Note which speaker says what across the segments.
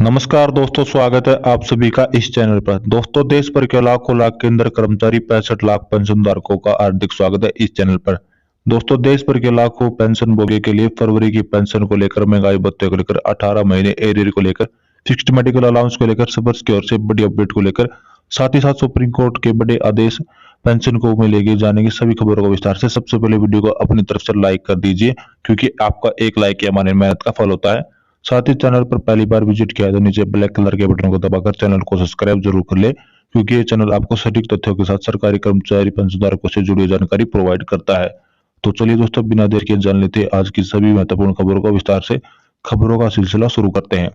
Speaker 1: नमस्कार दोस्तों, स्वागत है आप सभी का इस चैनल पर। दोस्तों, देश भर के लाखों लाख केंद्र कर्मचारी 65 लाख पेंशन धारकों का हार्दिक स्वागत है इस चैनल पर। दोस्तों, देश भर के लाखों पेंशन भोगी के लिए फरवरी की पेंशन को लेकर, महंगाई भत्ते को लेकर, 18 महीने एरियर को लेकर, फिक्स्ड मेडिकल अलाउंस को लेकर, सबर्स की ओर से बड़ी अपडेट को लेकर, साथ ही साथ सुप्रीम कोर्ट के बड़े आदेश पेंशन को मिलेगी जानेंगे सभी खबरों को विस्तार से। सबसे पहले वीडियो को अपनी तरफ से लाइक कर दीजिए, क्योंकि आपका एक लाइक ही हमारी मेहनत का फल होता है। साथ ही चैनल पर पहली बार विजिट किया है तो नीचे ब्लैक कलर के बटन को दबाकर चैनल को सब्सक्राइब जरूर कर ले, क्योंकि ये चैनल आपको सटीक तथ्यों के साथ सरकारी कर्मचारी पेंशनधारकों से जुड़ी जानकारी प्रोवाइड करता है। तो चलिए दोस्तों, बिना देर के जान लेते हैं आज की सभी महत्वपूर्ण खबरों को विस्तार से। खबरों का सिलसिला शुरू करते हैं।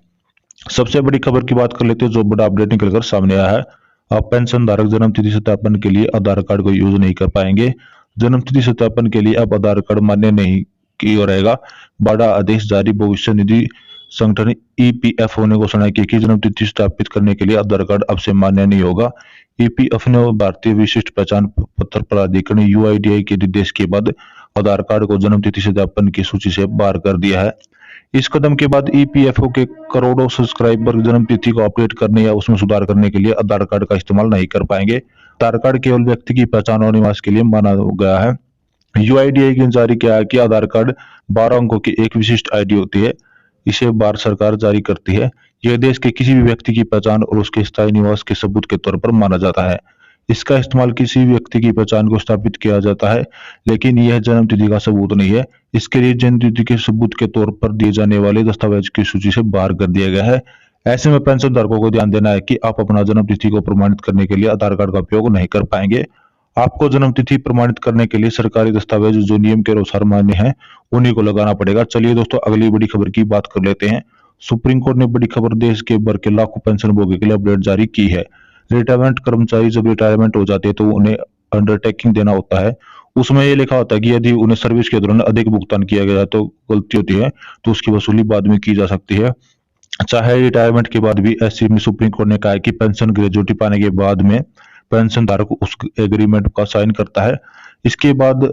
Speaker 1: सबसे बड़ी खबर की बात कर लेते हैं, जो बड़ा अपडेट निकलकर सामने आया है। अब पेंशन धारक जन्म तिथि सत्यापन के लिए आधार कार्ड को यूज नहीं कर पाएंगे। जन्म तिथि सत्यापन के लिए अब आधार कार्ड मान्य नहीं की रहेगा। बड़ा आदेश जारी। भविष्य निधि संगठन ईपीएफओ ने घोषणा की कि जन्म तिथि स्थापित करने के लिए आधार कार्ड अब से मान्य नहीं होगा। ईपीएफ ने भारतीय विशिष्ट पहचान पत्र प्राधिकरण यूआईडीआई के निर्देश के बाद आधार कार्ड को जन्म तिथि सत्यापन की सूची से बाहर कर दिया है। इस कदम के बाद ईपीएफओ के करोड़ों सब्सक्राइबर जन्म तिथि को अपडेट करने या उसमें सुधार करने के लिए आधार कार्ड का इस्तेमाल नहीं कर पाएंगे। आधार कार्ड केवल व्यक्ति की पहचान और निवास के लिए माना गया है। यूआईडीआई ने जारी किया है कि आधार कार्ड 12 अंकों की एक विशिष्ट आईडी होती है। इसे भारत सरकार जारी करती है। यह देश के किसी भी व्यक्ति की पहचान और उसके स्थायी निवास के सबूत के तौर पर माना जाता है। इसका इस्तेमाल किसी व्यक्ति की पहचान को स्थापित किया जाता है, लेकिन यह जन्म तिथि का सबूत नहीं है। इसके लिए जन्म तिथि के सबूत के तौर पर दिए जाने वाले दस्तावेज की सूची से बाहर कर दिया गया है। ऐसे में पेंशन धारकों को ध्यान देना है कि आप अपना जन्म तिथि को प्रमाणित करने के लिए आधार कार्ड का उपयोग नहीं कर पाएंगे। आपको जन्म तिथि प्रमाणित करने के लिए सरकारी दस्तावेज जो नियम के अनुसार मान्य हैं, उन्हीं को लगाना पड़ेगा। चलिए दोस्तों, अगली बड़ी खबर की बात कर लेते हैं। सुप्रीम कोर्ट ने बड़ी खबर, देश के भर के लाखों पेंशन भोगी के लिए अपडेट जारी की है। रिटायरमेंट कर्मचारी जब रिटायरमेंट हो जाते हैं तो उन्हें अंडरटेकिंग देना होता है। उसमें ये लिखा होता है कि यदि उन्हें सर्विस के दौरान अधिक भुगतान किया गया तो गलती होती है, तो उसकी वसूली बाद में की जा सकती है, चाहे रिटायरमेंट के बाद भी। ऐसे में सुप्रीम कोर्ट ने कहा है कि पेंशन ग्रेजुएटी पाने के बाद में पेंशन धारक उस एग्रीमेंट का साइन करता है, इसके बाद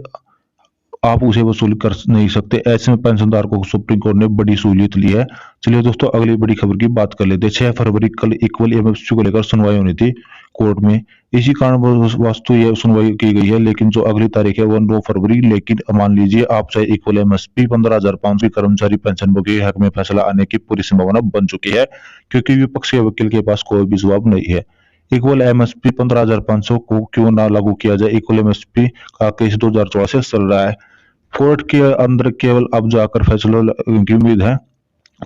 Speaker 1: आप उसे वसूल कर नहीं सकते। ऐसे में पेंशन धारकों को सुप्रीम कोर्ट ने बड़ी सहूलियत ली है। चलिए दोस्तों, अगली बड़ी खबर की बात कर लेते हैं। 6 फरवरी कल इक्वल एमएसपी को लेकर सुनवाई होनी थी कोर्ट में। इसी कारण वास्तु यह सुनवाई की गई है, लेकिन जो अगली तारीख है वो 2 फरवरी। लेकिन मान लीजिए, आप चाहे इक्वल एमएसपी 15,500 की कर्मचारी पेंशन भोगी हक में फैसला आने की पूरी संभावना बन चुकी है, क्योंकि विपक्ष के वकील के पास कोई भी जवाब नहीं है। इक्वल एमएसपी 15,500 को क्यों ना लागू किया जाए? इक्वल एमएसपी का केस 2014 से चल रहा है। कोर्ट के अंदर केवल अब जाकर फैसला की उम्मीद है,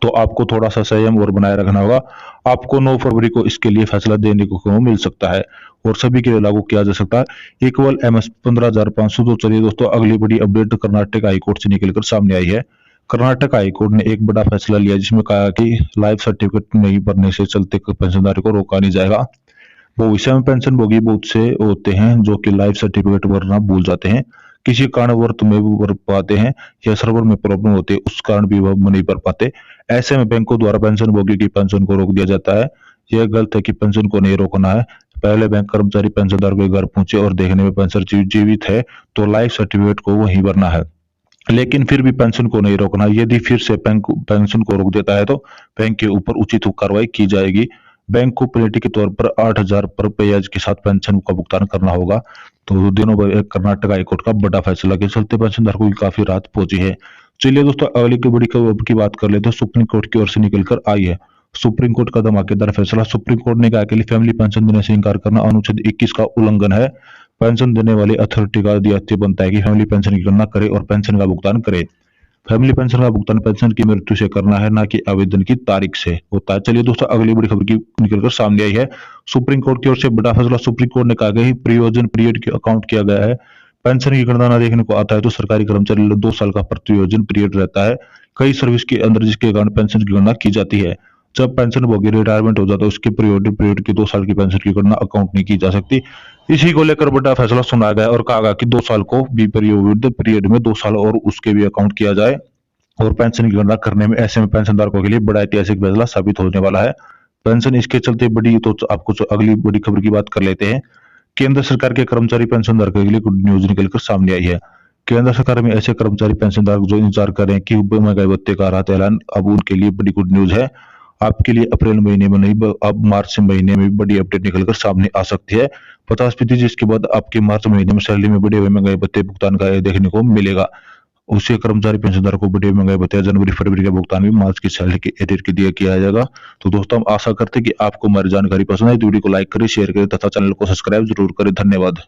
Speaker 1: तो आपको थोड़ा सा संयम और बनाए रखना होगा। आपको 9 फरवरी को इसके लिए फैसला देने को मिल सकता है और सभी के लिए लागू किया जा सकता है इक्वल एमएस 15,500। तो चलिए दोस्तों, अगली बड़ी अपडेट कर्नाटक हाईकोर्ट से निकलकर सामने आई है। कर्नाटक हाईकोर्ट ने एक बड़ा फैसला लिया, जिसमें कहा कि लाइफ सर्टिफिकेट नहीं भरने से चलते पेंशनधारी को रोका नहीं जाएगा। भविष्य में पेंशन भोगी बहुत से होते हैं जो कि लाइफ सर्टिफिकेट भरना भूल जाते हैं, किसी कारणवश में भी भर पाते हैं या सर्वर में प्रॉब्लम होती है, उस कारण भी वह नहीं भर पाते। ऐसे में बैंकों द्वारा पेंशन भोगी की पेंशन को रोक दिया जाता है। यह गलत है कि पेंशन को नहीं रोकना है। पहले बैंक कर्मचारी पेंशनधारक के घर पहुंचे और देखने में पेंशन जीवित है तो लाइफ सर्टिफिकेट को वहीं भरना है, लेकिन फिर भी पेंशन को नहीं रोकना। यदि फिर से बैंक पेंशन को रोक देता है तो बैंक के ऊपर उचित कार्रवाई की जाएगी। बैंक को पेनल्टी के तौर पर 8,000 पर ब्याज के साथ पेंशन का भुगतान करना होगा। तो दिनों कर्नाटक हाईकोर्ट का बड़ा फैसला के चलते पेंशनधारकों की काफी राहत पहुंची है। चलिए दोस्तों, अगली की बड़ी खबर की बात कर लेते हैं। सुप्रीम कोर्ट की ओर से निकलकर आई है। सुप्रीम कोर्ट का धमाकेदार फैसला। सुप्रीम कोर्ट ने कहा कि फैमिली पेंशन देने से इंकार करना अनुच्छेद 21 का उल्लंघन है। पेंशन देने वाली अथॉरिटी का दायित्व बनता है कि फैमिली पेंशन की गणना करे और पेंशन का भुगतान करे। फैमिली पेंशन का भुगतान पेंशन की मृत्यु से करना है, ना कि आवेदन की तारीख से होता है। चलिए दोस्तों, अगली बड़ी खबर की निकलकर सामने आई है। सुप्रीम कोर्ट की ओर से बड़ा फैसला। सुप्रीम कोर्ट ने कहा कि प्रयोजन पीरियड की अकाउंट किया गया है। पेंशन की गणना न देखने को आता है तो सरकारी कर्मचारी 2 साल का प्रयोजन पीरियड रहता है कई सर्विस के अंदर, जिसके कारण पेंशन की गणना की जाती है। जब पेंशन भोगी रिटायरमेंट हो जाता है, उसके पीरियड की 2 साल की पेंशन की गणना अकाउंट नहीं की जा सकती। इसी को लेकर बड़ा फैसला सुना गया और कहा गया कि 2 साल को भी पीरियड में 2 साल और उसके भी अकाउंट किया जाए और पेंशन की गणना करने में। ऐसे में पेंशनधारकों के लिए बड़ा ऐतिहासिक फैसला साबित होने वाला है। पेंशन इसके चलते बड़ी। तो आपको अगली बड़ी खबर की बात कर लेते हैं। केंद्र सरकार के कर्मचारी पेंशनधारकों के लिए गुड न्यूज निकलकर सामने आई है। केंद्र सरकार में ऐसे कर्मचारी पेंशनधारक जो इंतजार कर रहे हैं कि महंगाई भत्ते का राहत ऐलान, अब उनके लिए बड़ी गुड न्यूज है। आपके लिए अप्रैल महीने में नहीं अब मार्च महीने में भी बड़ी अपडेट निकलकर सामने आ सकती है। 50% जिसके बाद आपके मार्च महीने में सैलरी में बढ़े हुए महंगाई भत्ते भुगतान का देखने को मिलेगा। उसे कर्मचारी पेंशनधारक को बढ़े महंगाई भत्ते जनवरी फरवरी का भुगतान भी मार्च की सैलरी के एरियर के दिया किया जाएगा। तो दोस्तों हम आशा करते हैं कि आपको हमारी जानकारी पसंद आई, तो वीडियो को लाइक करें, शेयर करें तथा चैनल को सब्सक्राइब जरूर करें। धन्यवाद।